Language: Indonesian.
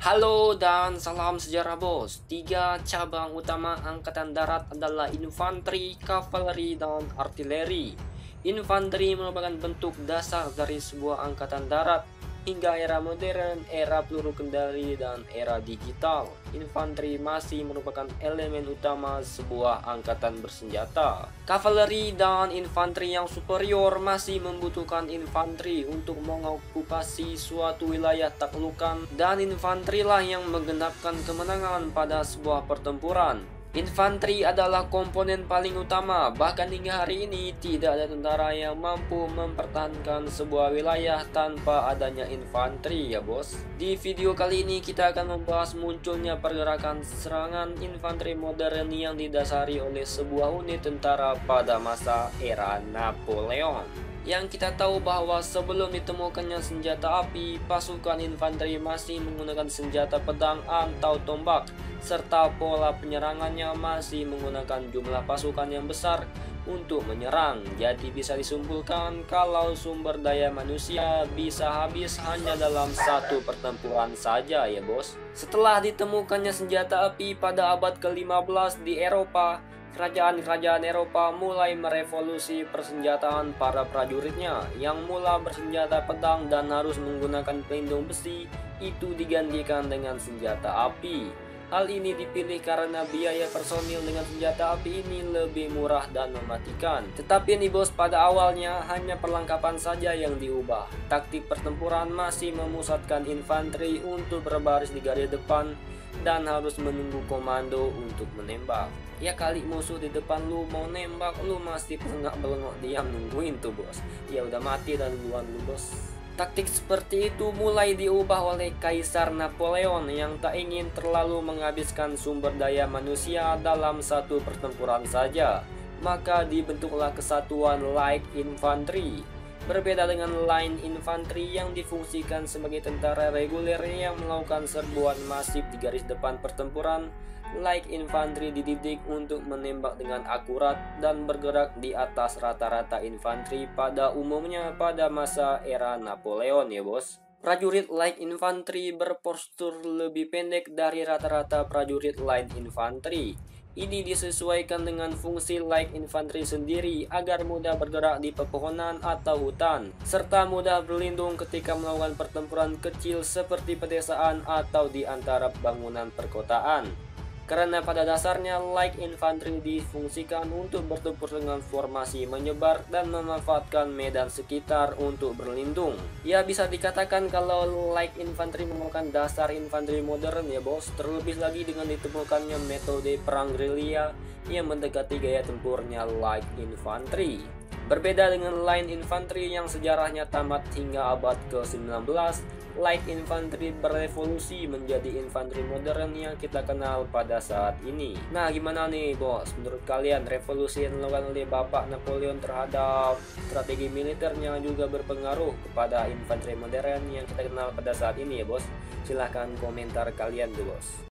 Halo dan salam sejarah bos. Tiga cabang utama angkatan darat adalah infanteri, kavaleri, dan artileri. Infanteri merupakan bentuk dasar dari sebuah angkatan darat hingga era modern, era peluru kendali, dan era digital. Infanteri masih merupakan elemen utama sebuah angkatan bersenjata. Kavaleri dan infanteri yang superior masih membutuhkan infanteri untuk mengokupasi suatu wilayah taklukan, dan infanterilah yang menggenapkan kemenangan pada sebuah pertempuran. Infanteri adalah komponen paling utama, bahkan hingga hari ini tidak ada tentara yang mampu mempertahankan sebuah wilayah tanpa adanya infanteri ya bos. Di video kali ini kita akan membahas munculnya pergerakan serangan infanteri modern yang didasari oleh sebuah unit tentara pada masa era Napoleon. Yang kita tahu bahwa sebelum ditemukannya senjata api, pasukan infanteri masih menggunakan senjata pedang atau tombak, serta pola penyerangannya masih menggunakan jumlah pasukan yang besar untuk menyerang. Jadi bisa disimpulkan kalau sumber daya manusia bisa habis hanya dalam satu pertempuran saja ya bos. Setelah ditemukannya senjata api pada abad ke-15 di Eropa, kerajaan-kerajaan Eropa mulai merevolusi persenjataan para prajuritnya yang mula bersenjata pedang dan harus menggunakan pelindung besi itu digantikan dengan senjata api. Hal ini dipilih karena biaya personil dengan senjata api ini lebih murah dan mematikan. Tetapi nih bos, pada awalnya hanya perlengkapan saja yang diubah. Taktik pertempuran masih memusatkan infanteri untuk berbaris di garis depan dan harus menunggu komando untuk menembak. Ya kali musuh di depan lu mau nembak, lu masih pelengak-pelengok diam nungguin tuh bos. Ya udah mati dan duluan lu bos. Taktik seperti itu mulai diubah oleh Kaisar Napoleon yang tak ingin terlalu menghabiskan sumber daya manusia dalam satu pertempuran saja. Maka dibentuklah kesatuan Light Infantry. Berbeda dengan Line Infantry yang difungsikan sebagai tentara reguler yang melakukan serbuan masif di garis depan pertempuran, Light Infantry dididik untuk menembak dengan akurat dan bergerak di atas rata-rata infanteri pada umumnya pada masa era Napoleon ya bos. Prajurit Light Infantry berpostur lebih pendek dari rata-rata prajurit Light Infantry. Ini disesuaikan dengan fungsi Light Infantry sendiri agar mudah bergerak di pepohonan atau hutan, serta mudah berlindung ketika melakukan pertempuran kecil seperti pedesaan atau di antara bangunan perkotaan. Karena pada dasarnya Light Infantry difungsikan untuk bertempur dengan formasi menyebar dan memanfaatkan medan sekitar untuk berlindung. Ya bisa dikatakan kalau Light Infantry merupakan dasar infanteri modern ya bos, terlebih lagi dengan ditemukannya metode perang gerilya yang mendekati gaya tempurnya Light Infantry. Berbeda dengan Line Infantry yang sejarahnya tamat hingga abad ke-19, Light Infantry berevolusi menjadi infanteri modern yang kita kenal pada saat ini. Nah gimana nih bos, menurut kalian revolusi yang dilakukan oleh Bapak Napoleon terhadap strategi militernya juga berpengaruh kepada infanteri modern yang kita kenal pada saat ini ya bos? Silahkan komentar kalian tuh bos.